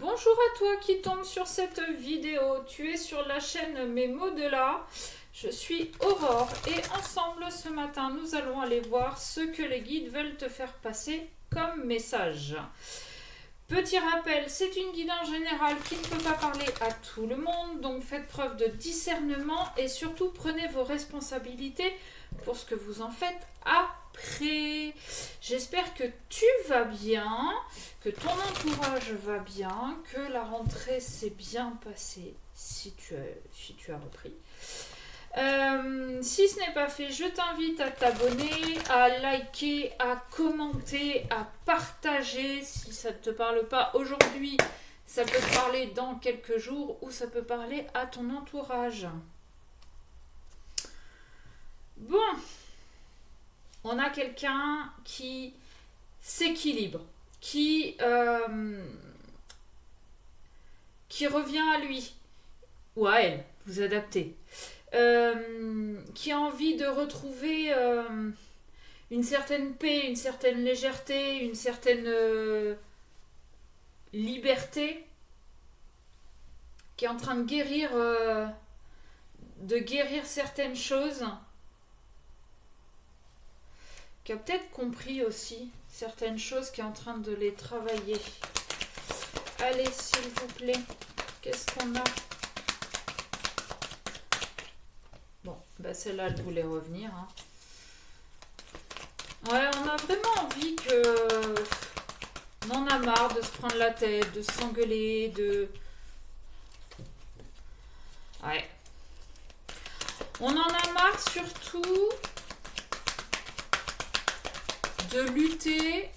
Bonjour à toi qui tombe sur cette vidéo. Tu es sur la chaîne Mes mots de là. Je suis Aurore et ensemble ce matin nous allons aller voir ce que les guides veulent te faire passer comme message. Petit rappel, c'est une guide en général qui ne peut pas parler à tout le monde, donc faites preuve de discernement et surtout prenez vos responsabilités pour ce que vous en faites après. J'espère que tu vas bien, que ton entourage va bien, que la rentrée s'est bien passée si tu as repris. Si ce n'est pas fait, je t'invite à t'abonner, à liker, à commenter, à partager. Si ça ne te parle pas aujourd'hui, ça peut te parler dans quelques jours ou ça peut parler à ton entourage. Bon, on a quelqu'un qui s'équilibre, qui revient à lui ou à elle, vous adaptez. Qui a envie de retrouver une certaine paix, une certaine légèreté, une certaine liberté, qui est en train de guérir certaines choses, qui a peut-être compris aussi certaines choses, qui est en train de les travailler. Allez, s'il vous plaît, qu'est-ce qu'on a ? Bon, bah celle-là, elle voulait revenir. Hein. Ouais, on a vraiment envie que... On en a marre de se prendre la tête, de s'engueuler, de... Ouais. On en a marre surtout de lutter...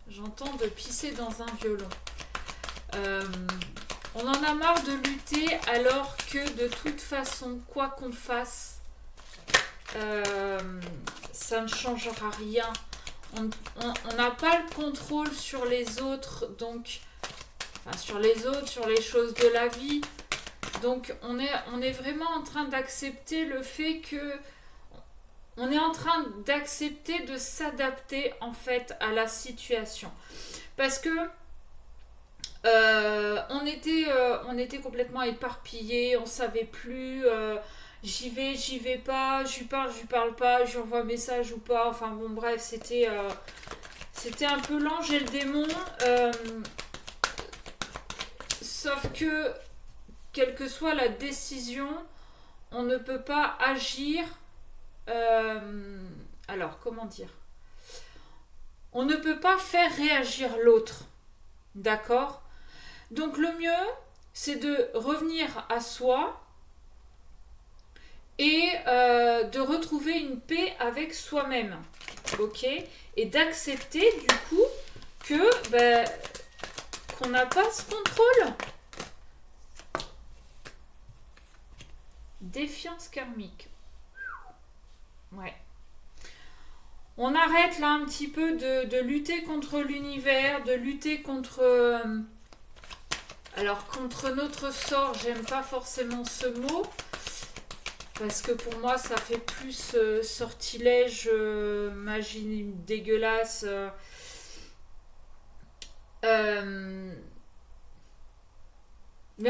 J'entends de pisser dans un violon. On en a marre de lutter alors que de toute façon, quoi qu'on fasse, ça ne changera rien. On n'a pas le contrôle sur les autres, donc sur les choses de la vie. Donc on est vraiment en train d'accepter le fait que on est en train d'accepter de s'adapter en fait à la situation. Parce que on était complètement éparpillés, on savait plus, j'y vais pas, je lui parle pas, je lui envoie un message ou pas, enfin bon bref, c'était un peu l'ange et le démon, sauf que, quelle que soit la décision, on ne peut pas agir, alors comment dire, on ne peut pas faire réagir l'autre, d'accord ? Donc le mieux, c'est de revenir à soi et de retrouver une paix avec soi-même, ok ? Et d'accepter du coup que qu'on n'a pas ce contrôle. Défiance karmique. Ouais. On arrête là un petit peu de lutter contre l'univers, de lutter contre... Alors, contre notre sort, j'aime pas forcément ce mot, parce que pour moi, ça fait plus sortilège, magie dégueulasse. Mais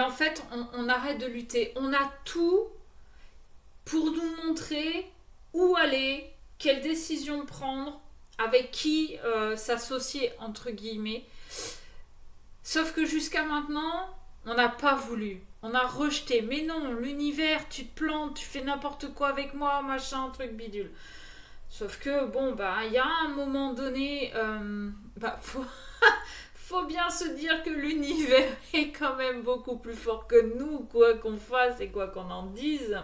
en fait, on arrête de lutter. On a tout pour nous montrer où aller, quelle décision prendre, avec qui s'associer, entre guillemets. Sauf que jusqu'à maintenant, on n'a pas voulu. On a rejeté. Mais non, l'univers, tu te plantes, tu fais n'importe quoi avec moi, machin, truc bidule. Sauf que, bon, il y a un moment donné, faut bien se dire que l'univers est quand même beaucoup plus fort que nous, quoi qu'on fasse et quoi qu'on en dise.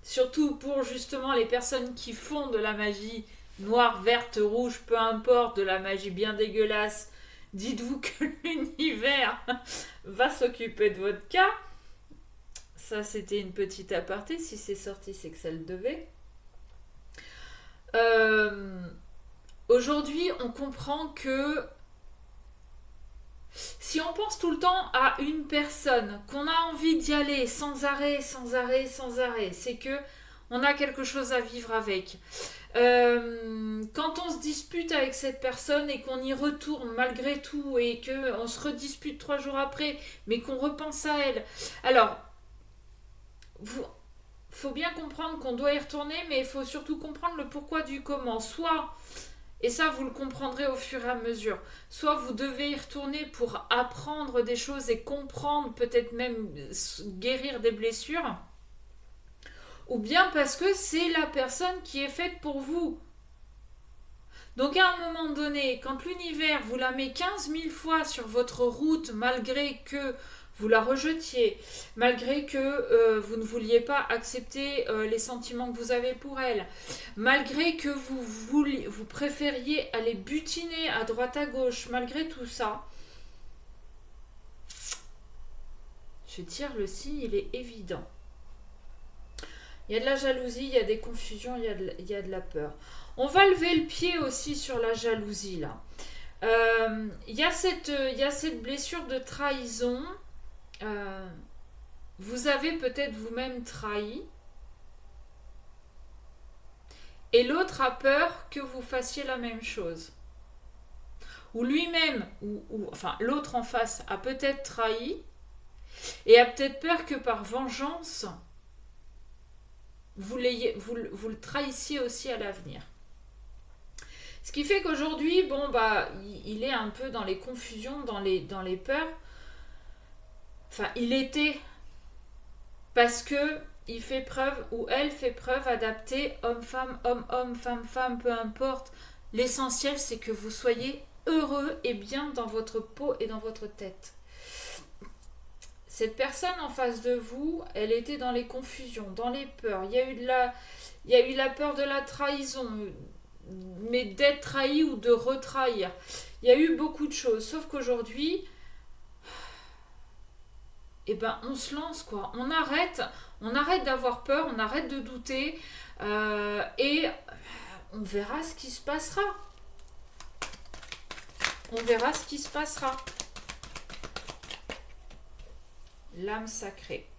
Surtout pour justement les personnes qui font de la magie noire, verte, rouge, peu importe, de la magie bien dégueulasse, dites-vous que l'univers va s'occuper de votre cas. Ça, c'était une petite aparté. Si c'est sorti, c'est que ça le devait. Aujourd'hui, on comprend que si on pense tout le temps à une personne, qu'on a envie d'y aller sans arrêt, c'est que on a quelque chose à vivre avec. Quand on se dispute avec cette personne et qu'on y retourne malgré tout et qu'on se redispute 3 jours après, mais qu'on repense à elle. Alors, faut bien comprendre qu'on doit y retourner, mais il faut surtout comprendre le pourquoi du comment. Soit, et ça vous le comprendrez au fur et à mesure, soit vous devez y retourner pour apprendre des choses et comprendre, peut-être même guérir des blessures, ou bien parce que c'est la personne qui est faite pour vous. Donc à un moment donné, quand l'univers vous la met 15 000 fois sur votre route, malgré que vous la rejetiez, malgré que vous ne vouliez pas accepter les sentiments que vous avez pour elle, malgré que vous préfériez aller butiner à droite à gauche, malgré tout ça, je tire le signe, il est évident. Il y a de la jalousie, il y a des confusions, il y a de la peur. On va lever le pied aussi sur la jalousie là. Il y a cette blessure de trahison. Vous avez peut-être vous-même trahi. Et l'autre a peur que vous fassiez la même chose. Ou lui-même, enfin l'autre en face a peut-être trahi et a peut-être peur que par vengeance, vous le trahissiez aussi à l'avenir. Ce qui fait qu'aujourd'hui, il est un peu dans les confusions, dans les peurs. Enfin, il était parce que il fait preuve, ou elle fait preuve adaptée, homme-femme, homme-homme, femme-femme, peu importe. L'essentiel, c'est que vous soyez heureux et bien dans votre peau et dans votre tête. Cette personne en face de vous, elle était dans les confusions, dans les peurs. Il y a eu la peur de la trahison, mais d'être trahi ou de retrahir. Il y a eu beaucoup de choses, sauf qu'aujourd'hui, on se lance quoi. On arrête d'avoir peur, on arrête de douter et on verra ce qui se passera. On verra ce qui se passera. L'âme sacrée.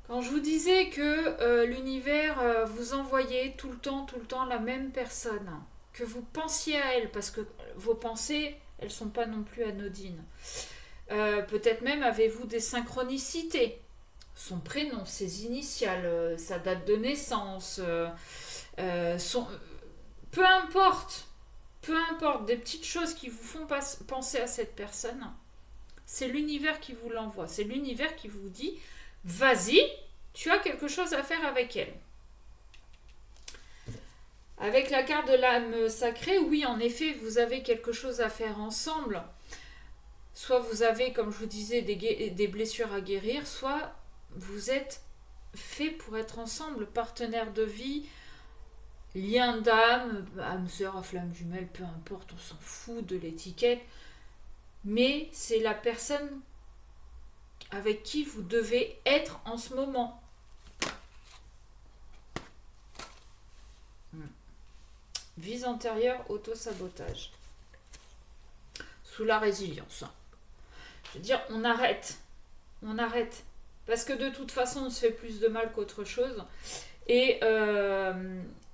Quand je vous disais que l'univers vous envoyait tout le temps la même personne, que vous pensiez à elle, parce que vos pensées, elles ne sont pas non plus anodines. Peut-être même avez-vous des synchronicités. Son prénom, ses initiales, sa date de naissance, peu importe, des petites choses qui vous font penser à cette personne, c'est l'univers qui vous l'envoie. C'est l'univers qui vous dit, vas-y, tu as quelque chose à faire avec elle. Avec la carte de l'âme sacrée, oui, en effet, vous avez quelque chose à faire ensemble. Soit vous avez, comme je vous disais, des blessures à guérir, soit vous êtes fait pour être ensemble, partenaire de vie, lien d'âme, âme sœur, à flamme jumelle, peu importe, on s'en fout de l'étiquette. Mais c'est la personne avec qui vous devez être en ce moment. Vise antérieure, auto-sabotage. Sous la résilience. Je veux dire, on arrête. Parce que de toute façon, on se fait plus de mal qu'autre chose. Et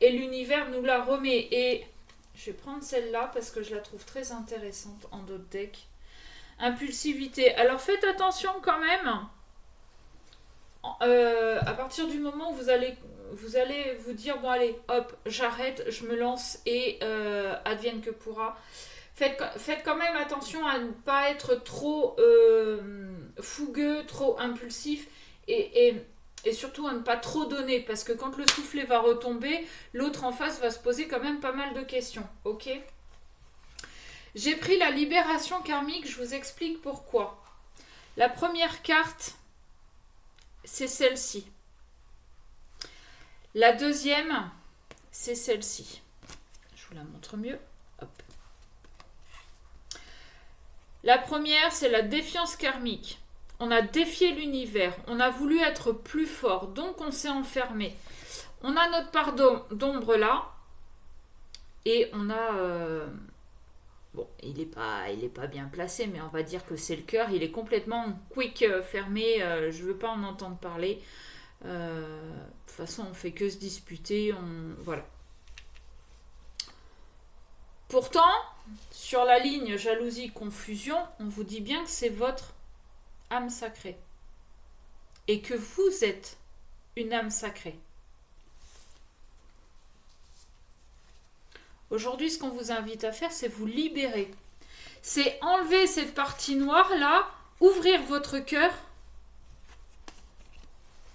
l'univers nous la remet. Et je vais prendre celle-là parce que je la trouve très intéressante en d'autres decks. Impulsivité. Alors faites attention quand même. À partir du moment où vous allez vous dire, bon allez, hop, j'arrête, je me lance et advienne que pourra. Faites quand même attention à ne pas être trop fougueux, trop impulsif et surtout à ne pas trop donner, parce que quand le soufflet va retomber, l'autre en face va se poser quand même pas mal de questions, ok ? J'ai pris la libération karmique, je vous explique pourquoi. La première carte, c'est celle-ci. La deuxième, c'est celle-ci. Je vous la montre mieux. Hop. La première, c'est la défiance karmique. On a défié l'univers. On a voulu être plus fort. Donc, on s'est enfermé. On a notre part d'ombre là. Et on a... Bon, il est pas bien placé, mais on va dire que c'est le cœur. Il est complètement quick, fermé. Je veux pas en entendre parler. De toute façon, on fait que se disputer. Voilà. Pourtant, sur la ligne jalousie-confusion, on vous dit bien que c'est votre âme sacrée. Et que vous êtes une âme sacrée. Aujourd'hui, ce qu'on vous invite à faire, c'est vous libérer. C'est enlever cette partie noire là, ouvrir votre cœur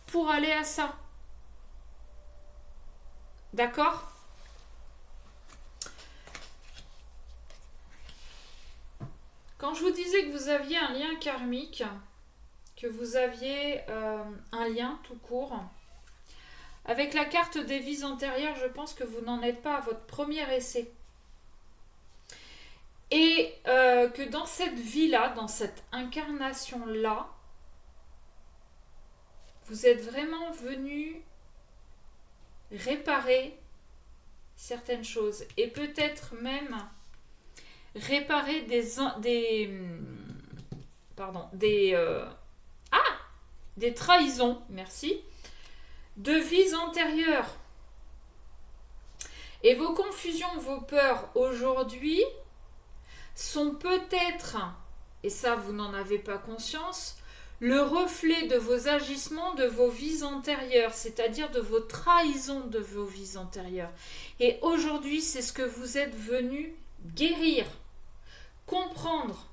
pour aller à ça. D'accord ? Quand je vous disais que vous aviez un lien karmique, que vous aviez un lien tout court, avec la carte des vies antérieures, je pense que vous n'en êtes pas à votre premier essai. Et que dans cette vie-là, dans cette incarnation-là, vous êtes vraiment venu réparer certaines choses. Et peut-être même réparer des trahisons, merci, de vies antérieures. Et vos confusions, vos peurs aujourd'hui sont peut-être, et ça vous n'en avez pas conscience, le reflet de vos agissements de vos vies antérieures, c'est-à-dire de vos trahisons de vos vies antérieures. Et aujourd'hui, c'est ce que vous êtes venu guérir, comprendre,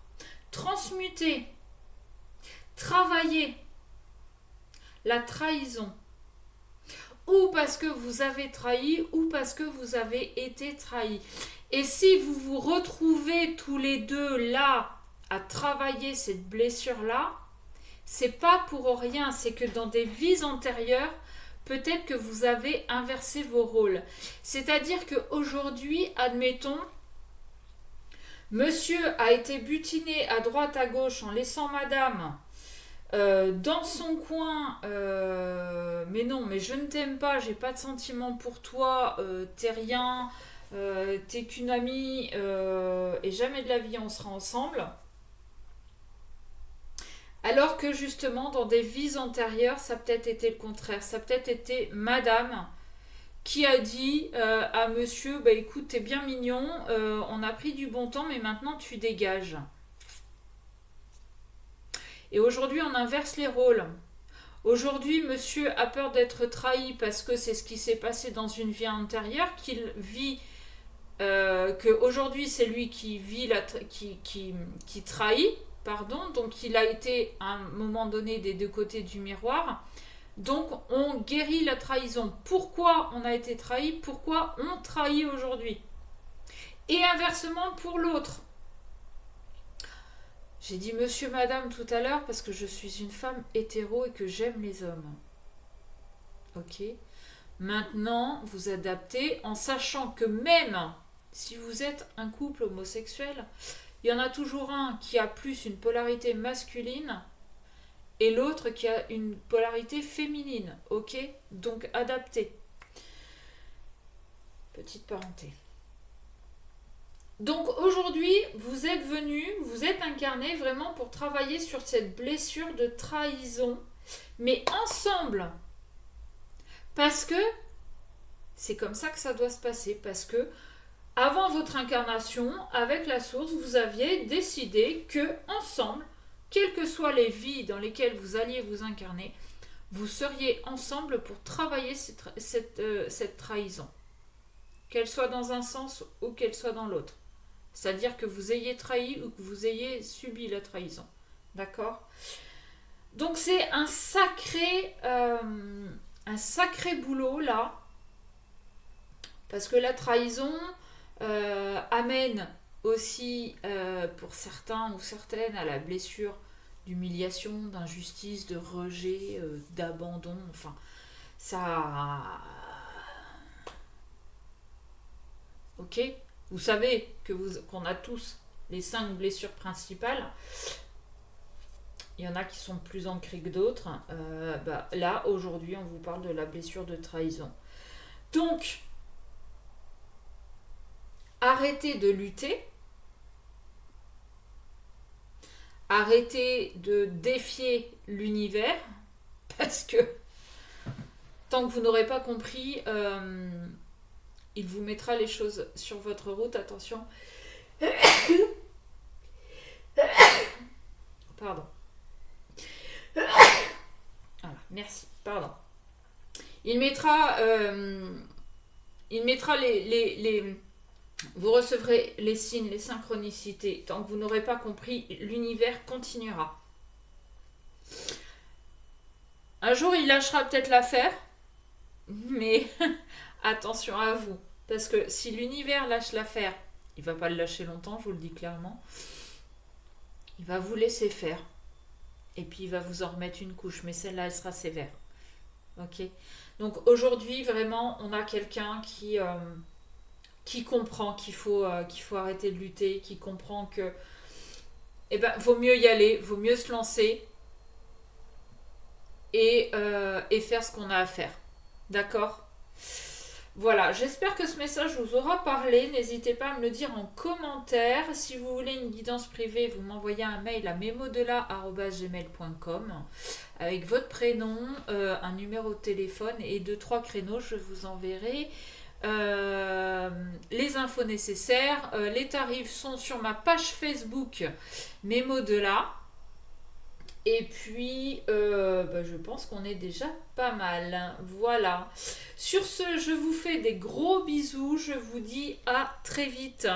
transmuter, travailler. La trahison. Ou parce que vous avez trahi, ou parce que vous avez été trahi. Et si vous vous retrouvez tous les deux là, à travailler cette blessure-là, c'est pas pour rien, c'est que dans des vies antérieures, peut-être que vous avez inversé vos rôles. C'est-à-dire qu'aujourd'hui, admettons, monsieur a été butiné à droite à gauche en laissant madame dans son coin, mais non, mais je ne t'aime pas, j'ai pas de sentiments pour toi, t'es rien, t'es qu'une amie, et jamais de la vie on sera ensemble. Alors que justement, dans des vies antérieures, ça a peut-être été le contraire. Ça a peut-être été madame qui a dit à monsieur, bah écoute, t'es bien mignon, on a pris du bon temps, mais maintenant tu dégages. Et aujourd'hui, on inverse les rôles. Aujourd'hui, monsieur a peur d'être trahi parce que c'est ce qui s'est passé dans une vie antérieure, qu'il vit, qu'aujourd'hui c'est lui qui vit, qui trahit, pardon, donc il a été à un moment donné des deux côtés du miroir. Donc on guérit la trahison. Pourquoi on a été trahi? Pourquoi on trahit aujourd'hui? Et inversement pour l'autre. J'ai dit monsieur, madame tout à l'heure parce que je suis une femme hétéro et que j'aime les hommes. Ok. Maintenant, vous adaptez en sachant que même si vous êtes un couple homosexuel, il y en a toujours un qui a plus une polarité masculine et l'autre qui a une polarité féminine. Ok. Donc adaptez. Petite parenthèse. Donc aujourd'hui, vous êtes venu, vous êtes incarné vraiment pour travailler sur cette blessure de trahison, mais ensemble. Parce que c'est comme ça que ça doit se passer, parce que avant votre incarnation, avec la source, vous aviez décidé que ensemble, quelles que soient les vies dans lesquelles vous alliez vous incarner, vous seriez ensemble pour travailler cette trahison. Qu'elle soit dans un sens ou qu'elle soit dans l'autre. C'est-à-dire que vous ayez trahi ou que vous ayez subi la trahison. D'accord? Donc c'est un sacré boulot là. Parce que la trahison amène aussi pour certains ou certaines à la blessure d'humiliation, d'injustice, de rejet, d'abandon. Enfin, ça... Ok? Vous savez qu'on a tous les 5 blessures principales. Il y en a qui sont plus ancrées que d'autres. Là, aujourd'hui, on vous parle de la blessure de trahison. Donc, arrêtez de lutter. arrêtez de défier l'univers, parce que tant que vous n'aurez pas compris, il vous mettra les choses sur votre route. Attention. Pardon. Voilà, merci. Pardon. Il mettra vous recevrez les signes, les synchronicités. Tant que vous n'aurez pas compris, l'univers continuera. Un jour, il lâchera peut-être l'affaire, mais attention à vous. Parce que si l'univers lâche l'affaire, il va pas le lâcher longtemps, je vous le dis clairement. Il va vous laisser faire. Et puis, il va vous en remettre une couche. Mais celle-là, elle sera sévère. Ok ? Donc, aujourd'hui, vraiment, on a quelqu'un qui comprend qu'il faut arrêter de lutter, qui comprend que vaut mieux y aller, vaut mieux se lancer et faire ce qu'on a à faire. D'accord ? Voilà, j'espère que ce message vous aura parlé. N'hésitez pas à me le dire en commentaire. Si vous voulez une guidance privée, vous m'envoyez un mail à memodela@gmail.com avec votre prénom, un numéro de téléphone et 2-3 créneaux. Je vous enverrai les infos nécessaires. Les tarifs sont sur ma page Facebook Memodela. Et puis, je pense qu'on est déjà pas mal. Voilà. Sur ce, je vous fais des gros bisous. Je vous dis à très vite.